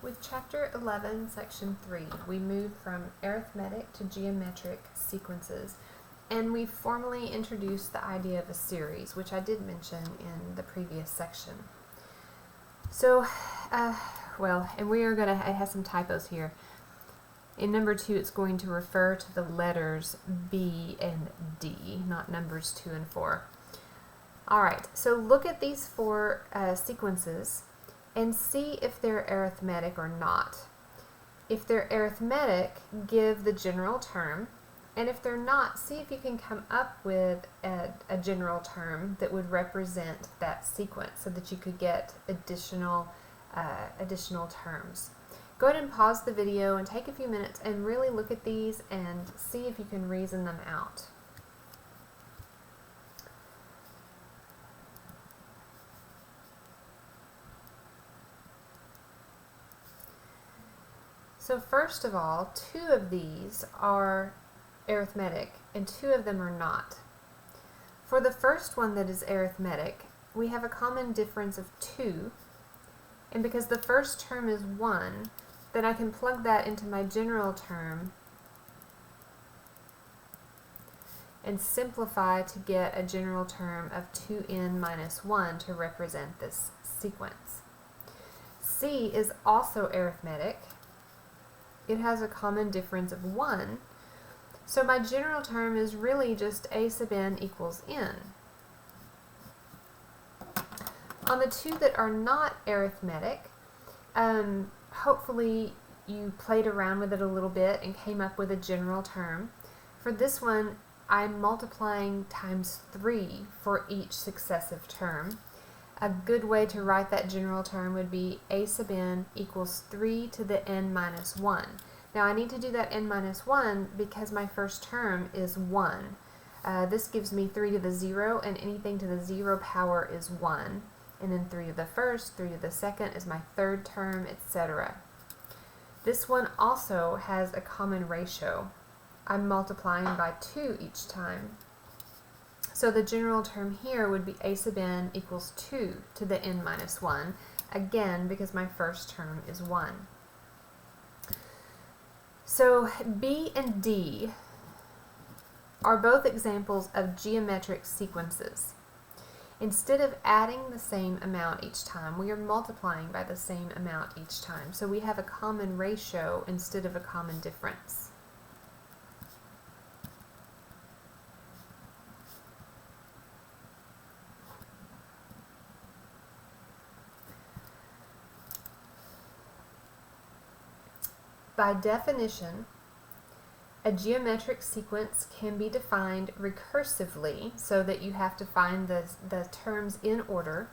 With Chapter 11, Section 3, we move from arithmetic to geometric sequences, and we formally introduced the idea of a series, which I did mention in the previous section. So, and we are going to, it has some typos here. In number 2, it's going to refer to the letters B and D, not numbers 2 and 4. Alright, so look at these four sequences and see if they're arithmetic or not. If they're arithmetic, give the general term, and if they're not, see if you can come up with a general term that would represent that sequence so that you could get additional terms. Go ahead and pause the video and take a few minutes and really look at these and see if you can reason them out. So first of all, 2 of these are arithmetic and 2 of them are not. For the first one that is arithmetic, we have a common difference of 2, and because the first term is 1, then I can plug that into my general term and simplify to get a general term of 2n minus 1 to represent this sequence. C is also arithmetic. It has a common difference of 1, so my general term is really just a sub n equals n. On the 2 that are not arithmetic, hopefully you played around with it a little bit and came up with a general term. For this one, I'm multiplying times 3 for each successive term. A good way to write that general term would be a sub n equals 3 to the n minus 1. Now I need to do that n minus 1 because my first term is 1. This gives me 3 to the 0, and anything to the 0 power is 1. And then 3 to the first, 3 to the second is my third term, etc. This one also has a common ratio. I'm multiplying by 2 each time. So the general term here would be a sub n equals 2 to the n minus 1, again because my first term is 1. So B and D are both examples of geometric sequences. Instead of adding the same amount each time, we are multiplying by the same amount each time. So we have a common ratio instead of a common difference. By definition, a geometric sequence can be defined recursively, so that you have to find the terms in order,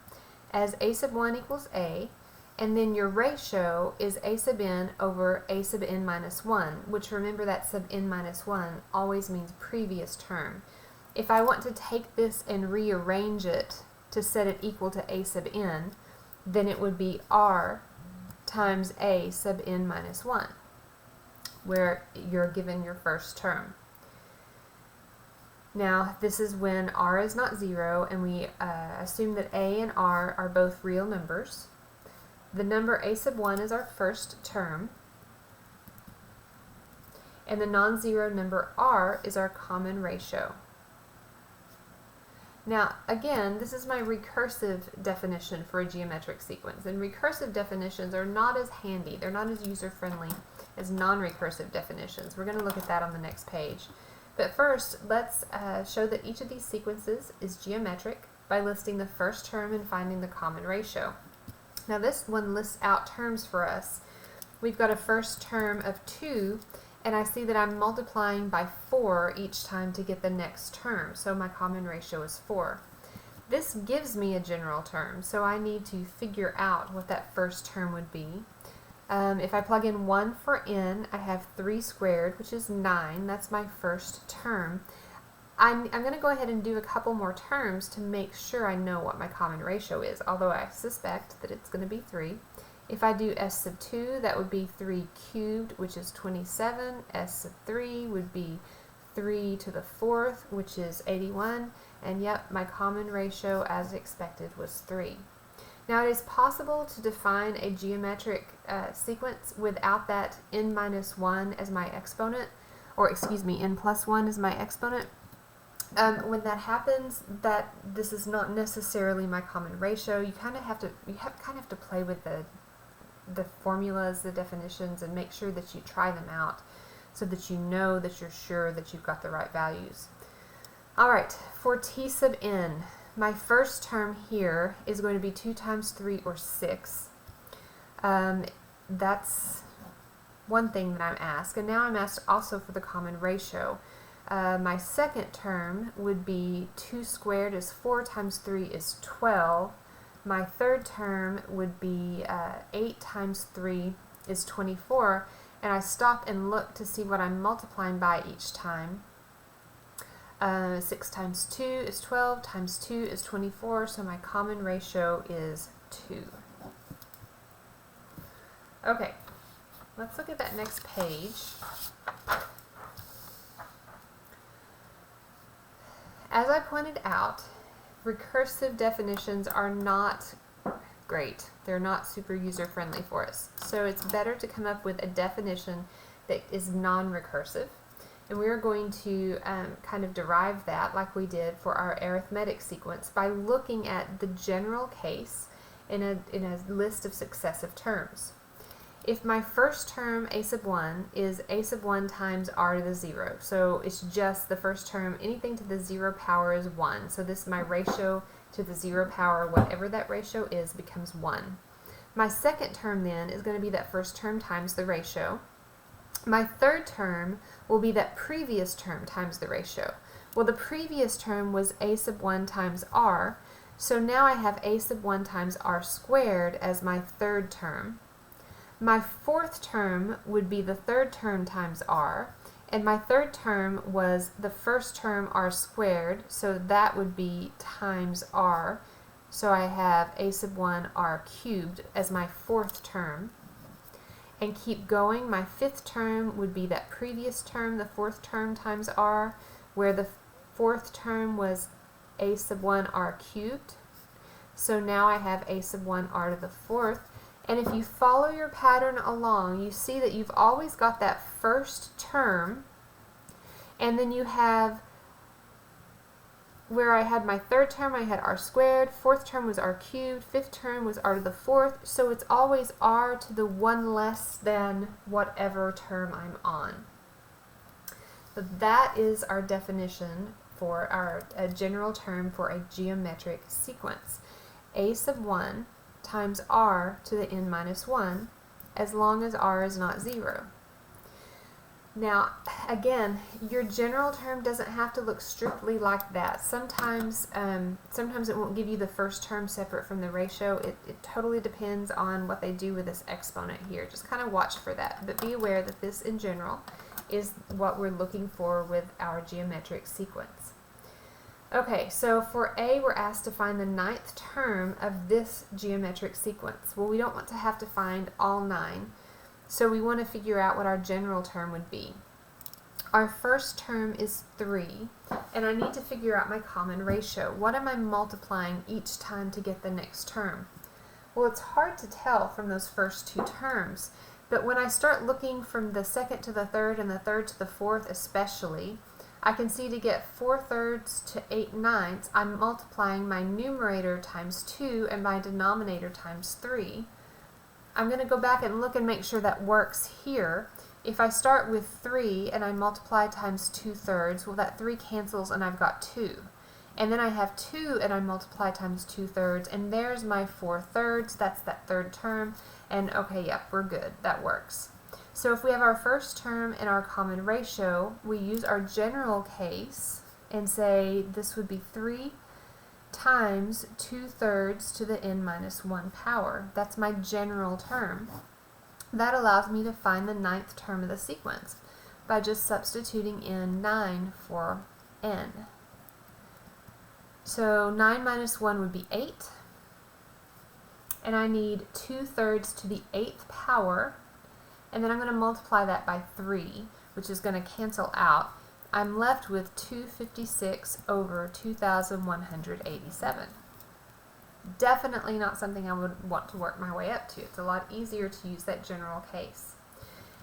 as a sub 1 equals a, and then your ratio is a sub n over a sub n minus 1, which, remember, that sub n minus 1 always means previous term. If I want to take this and rearrange it to set it equal to a sub n, then it would be r times a sub n minus 1. Where you're given your first term. Now, this is when r is not 0, and we assume that a and r are both real numbers. The number a sub 1 is our first term, and the non-zero number r is our common ratio. Now, again, this is my recursive definition for a geometric sequence, and recursive definitions are not as handy, they're not as user-friendly as non-recursive definitions. We're going to look at that on the next page. But first, let's show that each of these sequences is geometric by listing the first term and finding the common ratio. Now this one lists out terms for us. We've got a first term of 2, and I see that I'm multiplying by 4 each time to get the next term, so my common ratio is 4. This gives me a general term, so I need to figure out what that first term would be. If I plug in 1 for n, I have 3 squared, which is 9. That's my first term. I'm going to go ahead and do a couple more terms to make sure I know what my common ratio is, although I suspect that it's going to be 3. If I do s sub 2, that would be 3 cubed, which is 27. S sub 3 would be 3 to the 4th, which is 81. And yep, my common ratio, as expected, was 3. Now it is possible to define a geometric sequence without that n minus 1 as my exponent, or excuse me, n plus 1 as my exponent. When that happens, this is not necessarily my common ratio. You kind of have to play with the formulas, the definitions, and make sure that you try them out so that you know that you're sure that you've got the right values. Alright, for t sub n, my first term here is going to be 2 times 3 or 6. That's one thing that I'm asked. And now I'm asked also for the common ratio. My second term would be 2 squared is 4 times 3 is 12. My third term would be 8 times 3 is 24. And I stop and look to see what I'm multiplying by each time. 6 times 2 is 12, times 2 is 24, so my common ratio is 2. Okay, let's look at that next page. As I pointed out, recursive definitions are not great. They're not super user-friendly for us. So it's better to come up with a definition that is non-recursive. And we're going to kind of derive that like we did for our arithmetic sequence by looking at the general case in a list of successive terms. If my first term, a sub 1, is a sub 1 times r to the 0, so it's just the first term, anything to the 0 power is 1. So this, my ratio to the 0 power, whatever that ratio is, becomes 1. My second term then is going to be that first term times the ratio. My third term will be that previous term times the ratio. Well, the previous term was a sub 1 times r, so now I have a sub 1 times r squared as my third term. My fourth term would be the third term times r, and my third term was the first term r squared, so that would be times r, so I have a sub 1 r cubed as my fourth term. And keep going, my fifth term would be that previous term, the fourth term times r, where the fourth term was a sub 1 r cubed. So now I have a sub 1 r to the fourth. And if you follow your pattern along, you see that you've always got that first term, and then you have where I had my third term, I had r squared, fourth term was r cubed, fifth term was r to the fourth, so it's always r to the 1 less than whatever term I'm on. So that is our definition for a general term for a geometric sequence. A sub 1 times r to the n minus 1, as long as r is not 0. Now, again, your general term doesn't have to look strictly like that. Sometimes it won't give you the first term separate from the ratio. It totally depends on what they do with this exponent here. Just kind of watch for that. But be aware that this, in general, is what we're looking for with our geometric sequence. Okay, so for A, we're asked to find the 9th term of this geometric sequence. Well, we don't want to have to find all 9. So we want to figure out what our general term would be. Our first term is 3, and I need to figure out my common ratio. What am I multiplying each time to get the next term? Well, it's hard to tell from those first 2 terms, but when I start looking from the second to the third and the third to the fourth especially, I can see to get 4/3 to 8/9, I'm multiplying my numerator times 2 and my denominator times 3. I'm going to go back and look and make sure that works here. If I start with 3 and I multiply times 2/3, well, that 3 cancels and I've got 2. And then I have 2 and I multiply times 2/3, and there's my 4/3. That's that third term. And okay, yep, we're good. That works. So if we have our first term and our common ratio, we use our general case and say this would be 3 times 2/3 to the n minus 1 power. That's my general term. That allows me to find the 9th term of the sequence by just substituting in 9 for n. So 9 minus 1 would be 8, and I need 2/3 to the 8th power, and then I'm going to multiply that by 3, which is going to cancel out. I'm left with 256 over 2,187. Definitely not something I would want to work my way up to. It's a lot easier to use that general case.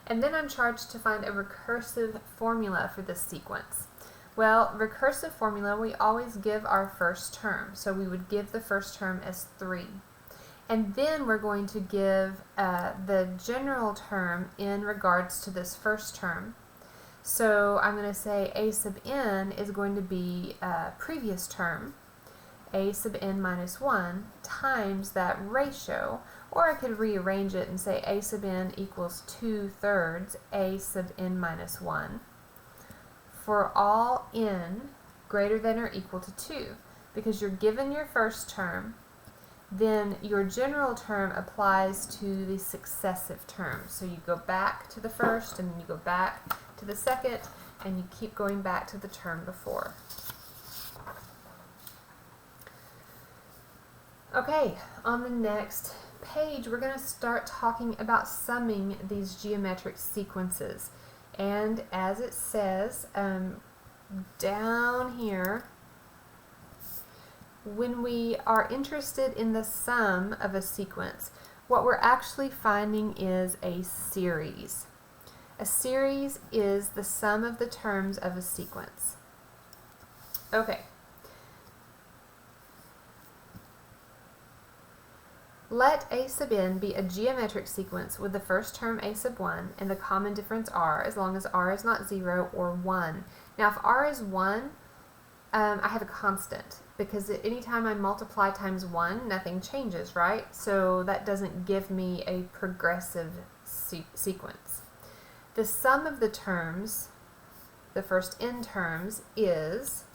And then I'm charged to find a recursive formula for this sequence. Well, recursive formula, we always give our first term. So we would give the first term as 3. And then we're going to give the general term in regards to this first term. So I'm going to say a sub n is going to be previous term, a sub n minus 1 times that ratio, or I could rearrange it and say a sub n equals 2/3 a sub n minus 1 for all n greater than or equal to 2, because you're given your first term, then your general term applies to the successive terms. So you go back to the first, and then you go back to the second, and you keep going back to the term before. Okay, on the next page, we're going to start talking about summing these geometric sequences. And as it says down here, when we are interested in the sum of a sequence, what we're actually finding is a series. A series is the sum of the terms of a sequence. Okay. Let a sub n be a geometric sequence with the first term a sub 1 and the common difference r, as long as r is not 0 or 1. Now if r is 1, I have a constant, because anytime I multiply times 1, nothing changes, right? So that doesn't give me a progressive sequence. The sum of the terms, the first n terms, is,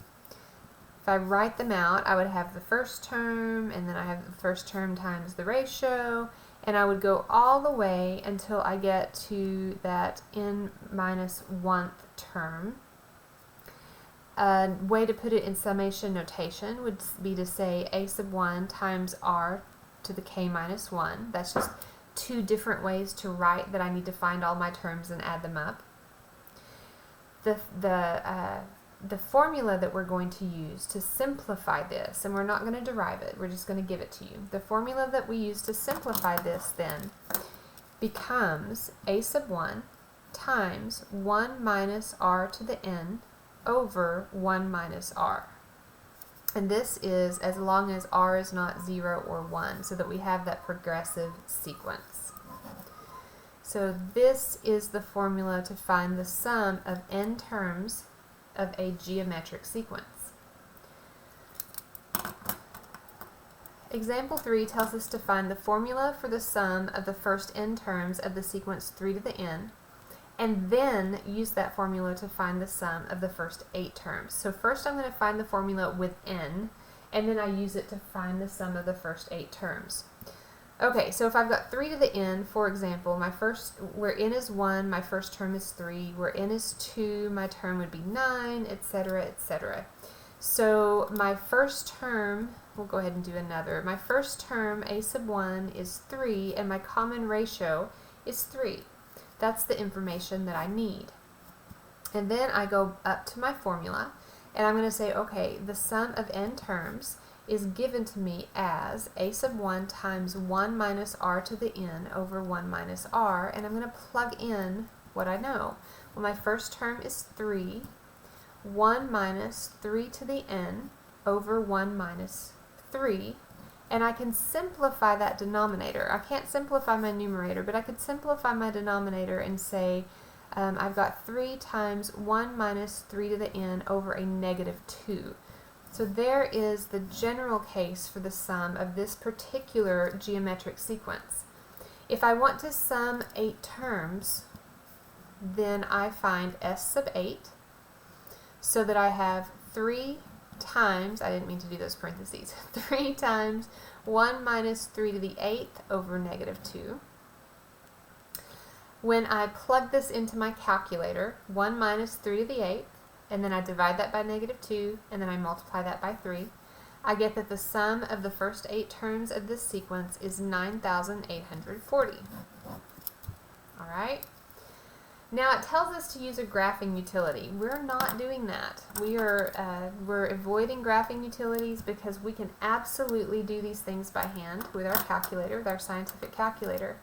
if I write them out, I would have the first term, and then I have the first term times the ratio, and I would go all the way until I get to that n minus 1th term. A way to put it in summation notation would be to say a sub 1 times r to the k minus 1. That's just two different ways to write that I need to find all my terms and add them up. The formula that we're going to use to simplify this, and we're not going to derive it, we're just going to give it to you. The formula that we use to simplify this then becomes a sub 1 times 1 minus r to the n over 1 minus r. And this is as long as r is not 0 or 1, so that we have that progressive sequence. So this is the formula to find the sum of n terms of a geometric sequence. Example 3 tells us to find the formula for the sum of the first n terms of the sequence 3 to the n, and then use that formula to find the sum of the first 8 terms. So first I'm going to find the formula with n, and then I use it to find the sum of the first 8 terms. Okay, so if I've got 3 to the n, for example, where n is 1, my first term is 3, where n is 2, my term would be 9, etc., etc. So my first term, we'll go ahead and do another. My first term, a sub 1, is 3, and my common ratio is 3. That's the information that I need. And then I go up to my formula, and I'm going to say, okay, the sum of n terms is given to me as a sub 1 times 1 minus r to the n over 1 minus r, and I'm going to plug in what I know. Well, my first term is 3, 1 minus 3 to the n over 1 minus 3, and I can simplify that denominator. I can't simplify my numerator, but I could simplify my denominator and say I've got 3 times 1 minus 3 to the n over a negative 2. So there is the general case for the sum of this particular geometric sequence. If I want to sum 8 terms, then I find s sub 8, so that I have 3 times, I didn't mean to do those parentheses, 3 times 1 minus 3 to the 8th over negative 2. When I plug this into my calculator, 1 minus 3 to the 8th, and then I divide that by negative 2, and then I multiply that by 3, I get that the sum of the first 8 terms of this sequence is 9,840. Alright? Now it tells us to use a graphing utility. We're not doing that. We're avoiding graphing utilities because we can absolutely do these things by hand with our calculator, with our scientific calculator.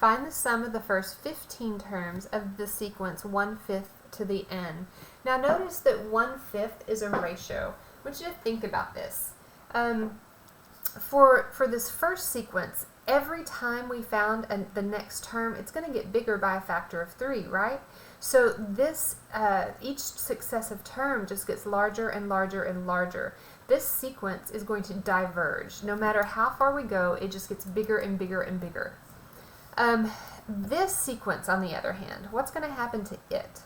Find the sum of the first 15 terms of the sequence 1/5 to the n. Now notice that 1/5 is a ratio. I want you to think about this. For this first sequence, every time we found the next term, it's going to get bigger by a factor of 3, right? So this each successive term just gets larger and larger and larger. This sequence is going to diverge. No matter how far we go, it just gets bigger and bigger and bigger. This sequence, on the other hand, what's going to happen to it?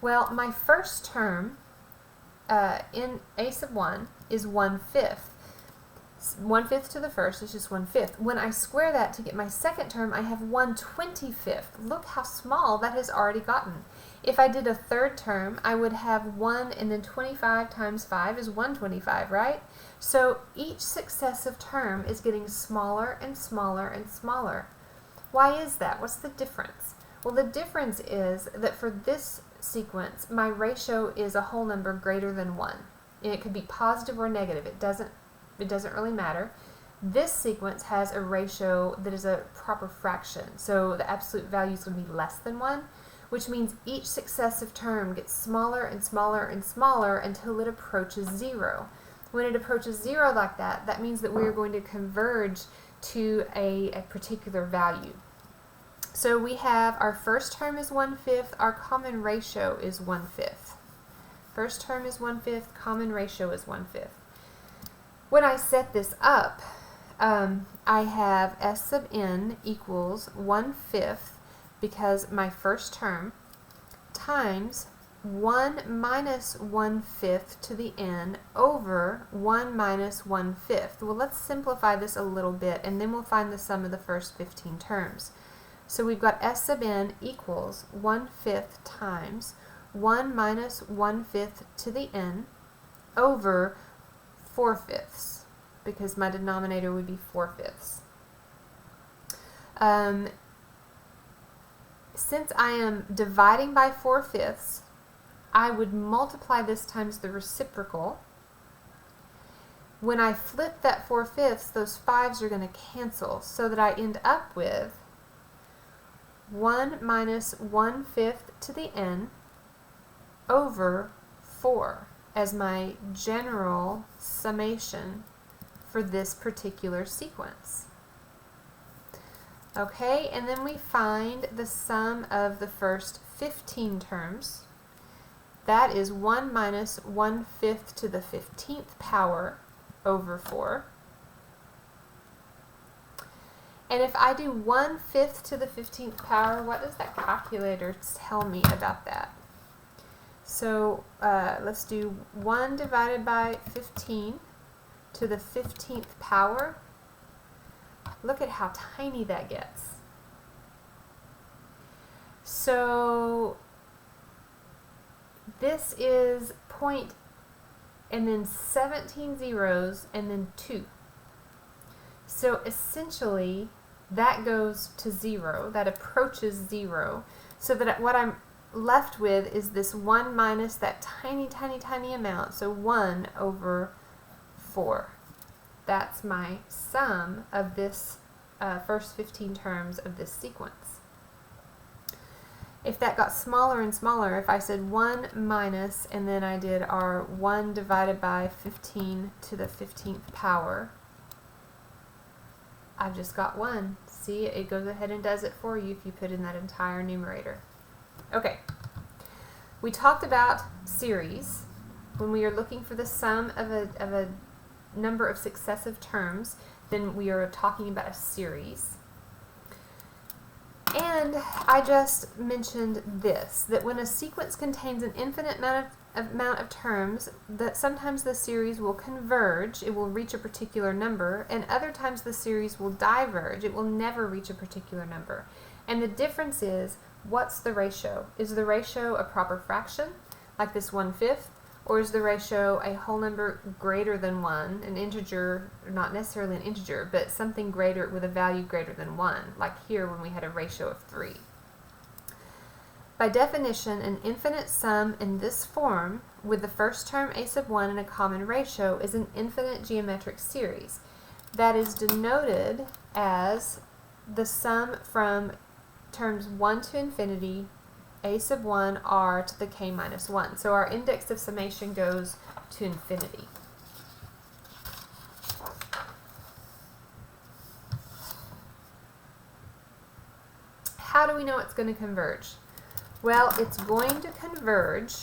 Well, my first term in a sub 1 is 1/5. 1/5 to the first is just 1/5. When I square that to get my second term, I have 1/25. Look how small that has already gotten. If I did a third term, I would have 1 and then 25 times 5 is 125, right? So each successive term is getting smaller and smaller and smaller. Why is that? What's the difference? Well, the difference is that for this sequence, my ratio is a whole number greater than 1. And it could be positive or negative. It doesn't really matter. This sequence has a ratio that is a proper fraction, so the absolute value is going to be less than 1, which means each successive term gets smaller and smaller and smaller until it approaches 0. When it approaches 0 like that, that means that we are going to converge to a particular value. So we have our first term is 1/5, our common ratio is 1/5. First term is 1/5, common ratio is 1/5. When I set this up, I have S sub n equals 1/5 because my first term times 1 minus 1/5 to the n over 1 minus 1/5. Well, let's simplify this a little bit and then we'll find the sum of the first 15 terms. So we've got S sub n equals 1/5 times 1 minus 1/5 to the n over 4/5, because my denominator would be 4/5. Since I am dividing by 4/5, I would multiply this times the reciprocal. When I flip that 4/5, those 5s are going to cancel, so that I end up with 1 minus 1/5 to the n over 4 as my general summation for this particular sequence. Okay, and then we find the sum of the first 15 terms. That is 1 minus 1/5 to the 15th power over 4. And if I do 1/5 to the 15th power, what does that calculator tell me about that? So let's do 1 divided by 15 to the 15th power. Look at how tiny that gets. So this is point and then 17 zeros and then 2. So essentially that goes to 0, that approaches 0, so that what I'm left with is this 1 minus that tiny, tiny, tiny amount, so 1 over 4. That's my sum of this first 15 terms of this sequence. If that got smaller and smaller, if I said 1 minus, and then I did our 1 divided by 15 to the 15th power, I've just got 1. See, it goes ahead and does it for you if you put in that entire numerator. Okay, we talked about series. When we are looking for the sum of a number of successive terms, then we are talking about a series. And I just mentioned this, that when a sequence contains an infinite amount of terms, that sometimes the series will converge, it will reach a particular number, and other times the series will diverge, it will never reach a particular number. And the difference is, what's the ratio? Is the ratio a proper fraction, like this 1/5, or is the ratio a whole number greater than 1, an integer, not necessarily an integer, but something greater with a value greater than 1, like here when we had a ratio of 3. By definition, an infinite sum in this form, with the first term a sub 1 and a common ratio, is an infinite geometric series that is denoted as the sum from terms 1 to infinity, a sub 1 r to the k minus 1. So our index of summation goes to infinity. How do we know it's going to converge? Well, it's going to converge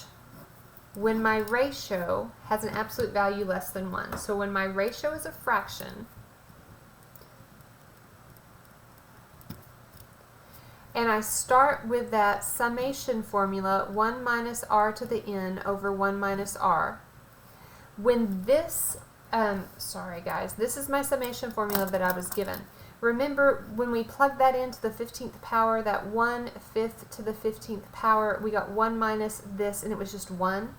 when my ratio has an absolute value less than 1. So when my ratio is a fraction, and I start with that summation formula, 1 minus r to the n over 1 minus r. When this, sorry guys, this is my summation formula that I was given. Remember, when we plug that into the 15th power, that 1/5 to the 15th power, we got 1 minus this, and it was just 1.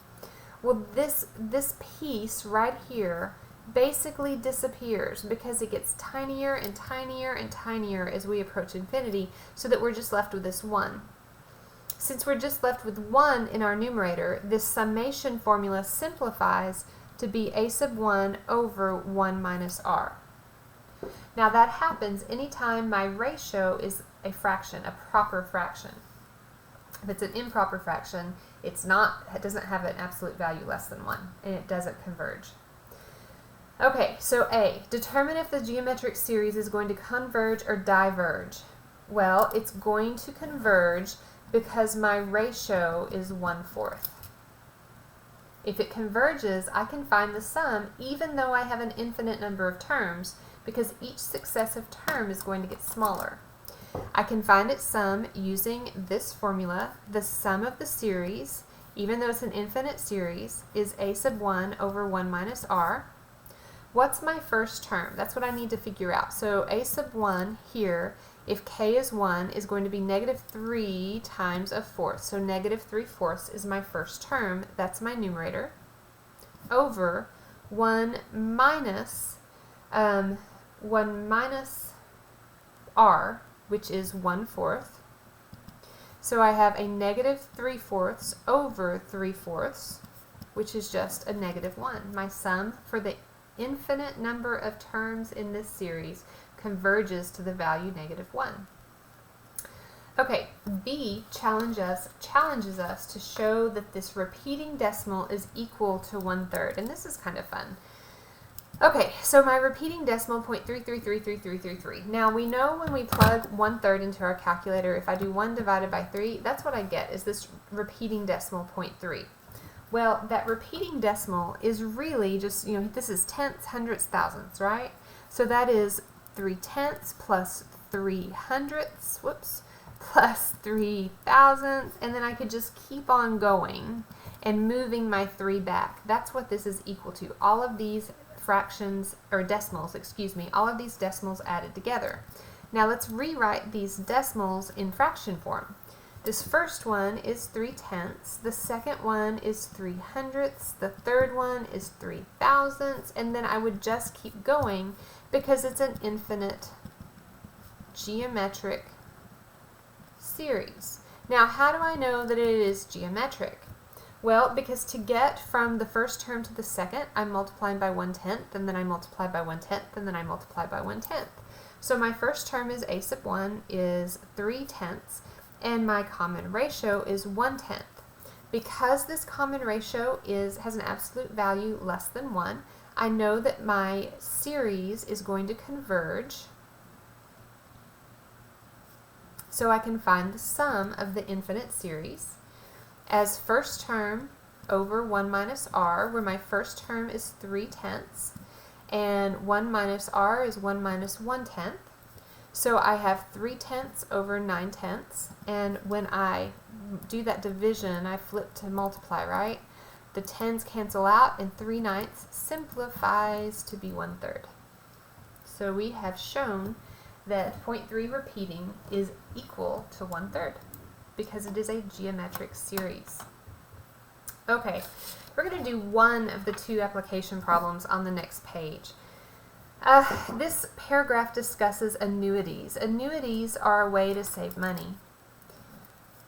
Well, this piece right here basically disappears because it gets tinier and tinier and tinier as we approach infinity, so that we're just left with this 1. Since we're just left with 1 in our numerator, this summation formula simplifies to be a sub 1 over 1 minus r. Now that happens anytime my ratio is a fraction, a proper fraction. If it's an improper fraction, it doesn't have an absolute value less than 1, and it doesn't converge. Okay, so A, determine if the geometric series is going to converge or diverge. Well, it's going to converge because my ratio is 1/4. If it converges, I can find the sum even though I have an infinite number of terms, because each successive term is going to get smaller. I can find its sum using this formula. The sum of the series, even though it's an infinite series, is a sub 1 over 1 minus r. What's my first term? That's what I need to figure out. So a sub 1 here, if k is 1, is going to be negative 3 times a fourth. So negative 3/4 is my first term. That's my numerator. Over 1 minus r, which is 1/4. So I have a negative 3/4 over 3/4, which is just a negative 1. My sum for the infinite number of terms in this series converges to the value negative 1. Okay, B challenges us to show that this repeating decimal is equal to 1/3, and this is kind of fun. Okay, so my repeating decimal, 0.33333333. Now we know when we plug 1/3 into our calculator, if I do 1 divided by 3, that's what I get, is this repeating decimal, 0.3. Well, that repeating decimal is really just, this is tenths, hundredths, thousandths, right? So that is 3/10 plus 3/100, plus 3,000, and then I could just keep on going and moving my 3 back. That's what this is equal to. All of these fractions, or decimals, all of these decimals added together. Now let's rewrite these decimals in fraction form. This first one is 3/10, the second one is 3/100, the third one is 3,000, and then I would just keep going because it's an infinite geometric series. Now, how do I know that it is geometric? Well, because to get from the first term to the second, I'm multiplying by 1/10, and then I multiply by 1/10, and then I multiply by 1/10. So my first term is a sub 1 is 3/10, and my common ratio is 1/10. Because this common ratio has an absolute value less than 1, I know that my series is going to converge. So I can find the sum of the infinite series as first term over 1 minus r, where my first term is 3/10, and 1 minus r is 1 minus 1/10. So I have 3/10 over 9/10, and when I do that division, I flip to multiply, right? The 10s cancel out, and 3/9 simplifies to be 1/3. So we have shown that 0.3 repeating is equal to 1/3 because it is a geometric series. Okay, we're going to do one of the 2 application problems on the next page. This paragraph discusses annuities. Annuities are a way to save money.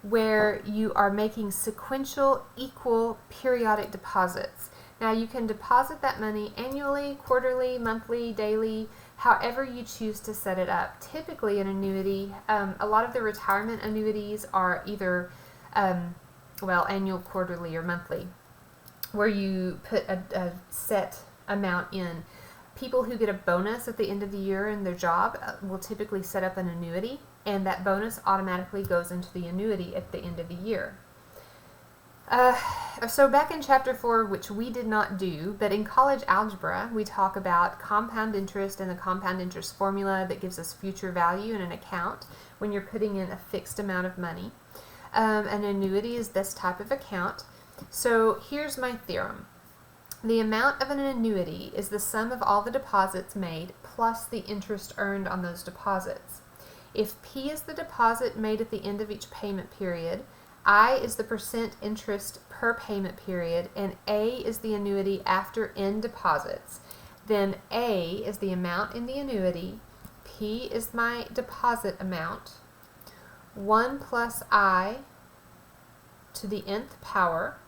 where you are making sequential equal periodic deposits. Now you can deposit that money annually, quarterly, monthly, daily, however you choose to set it up. Typically an annuity, a lot of the retirement annuities are either annual, quarterly, or monthly, where you put a set amount in. People who get a bonus at the end of the year in their job will typically set up an annuity, and that bonus automatically goes into the annuity at the end of the year. So back in chapter 4, which we did not do, but in college algebra, we talk about compound interest and the compound interest formula that gives us future value in an account when you're putting in a fixed amount of money. An annuity is this type of account. So here's my theorem. The amount of an annuity is the sum of all the deposits made plus the interest earned on those deposits. If P is the deposit made at the end of each payment period, I is the percent interest per payment period, and A is the annuity after N deposits, then A is the amount in the annuity, P is my deposit amount, 1 plus I to the nth power,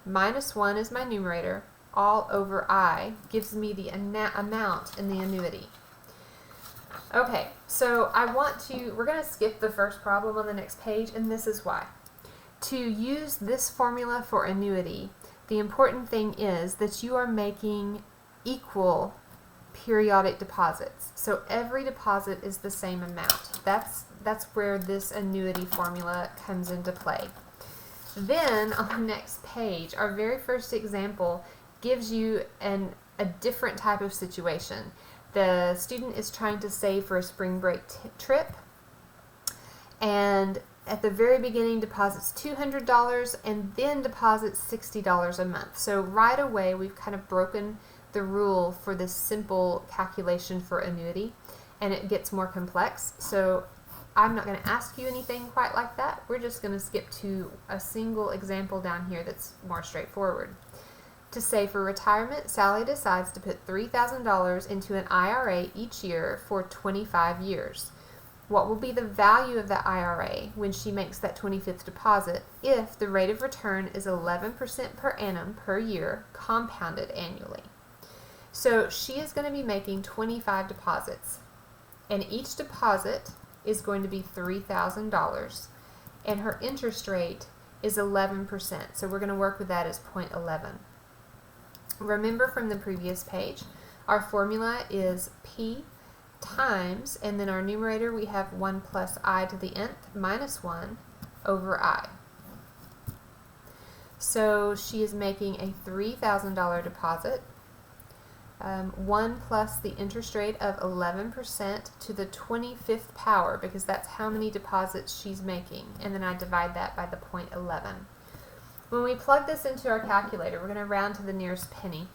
minus 1 is my numerator, all over I gives me the amount in the annuity. Okay, so we're going to skip the first problem on the next page, and this is why. To use this formula for annuity, the important thing is that you are making equal periodic deposits. So every deposit is the same amount. That's where this annuity formula comes into play. Then on the next page, our very first example gives you a different type of situation. The student is trying to save for a spring break trip, and at the very beginning deposits $200 and then deposits $60 a month. So right away we've kind of broken the rule for this simple calculation for annuity, and it gets more complex. So I'm not going to ask you anything quite like that. We're just going to skip to a single example down here that's more straightforward. To save for retirement, Sally decides to put $3,000 into an IRA each year for 25 years. What will be the value of the IRA when she makes that 25th deposit if the rate of return is 11% per annum per year, compounded annually? So she is going to be making 25 deposits, and each deposit is going to be $3,000, and her interest rate is 11%. So we're going to work with that as 0.11. Remember from the previous page, our formula is P times, and then our numerator we have 1 plus I to the nth minus 1 over I. So she is making a $3,000 deposit, 1 plus the interest rate of 11% to the 25th power, because that's how many deposits she's making, and then I divide that by the 0.11. When we plug this into our calculator, we're going to round to the nearest penny.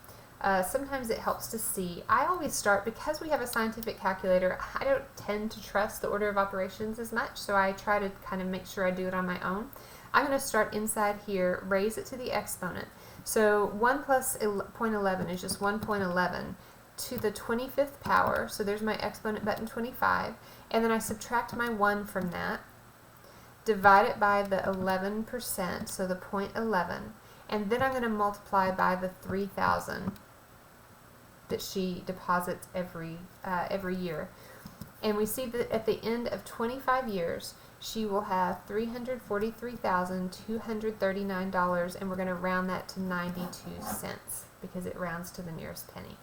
Sometimes it helps to see. I always start, because we have a scientific calculator, I don't tend to trust the order of operations as much, so I try to kind of make sure I do it on my own. I'm going to start inside here, raise it to the exponent. So 1 plus 0.11 is just 1.11 to the 25th power, so there's my exponent button 25, and then I subtract my 1 from that, divide it by the 11%, so the 0.11, and then I'm going to multiply by the 3,000 that she deposits every year. And we see that at the end of 25 years, she will have $343,239, and we're going to round that to 92 cents because it rounds to the nearest penny.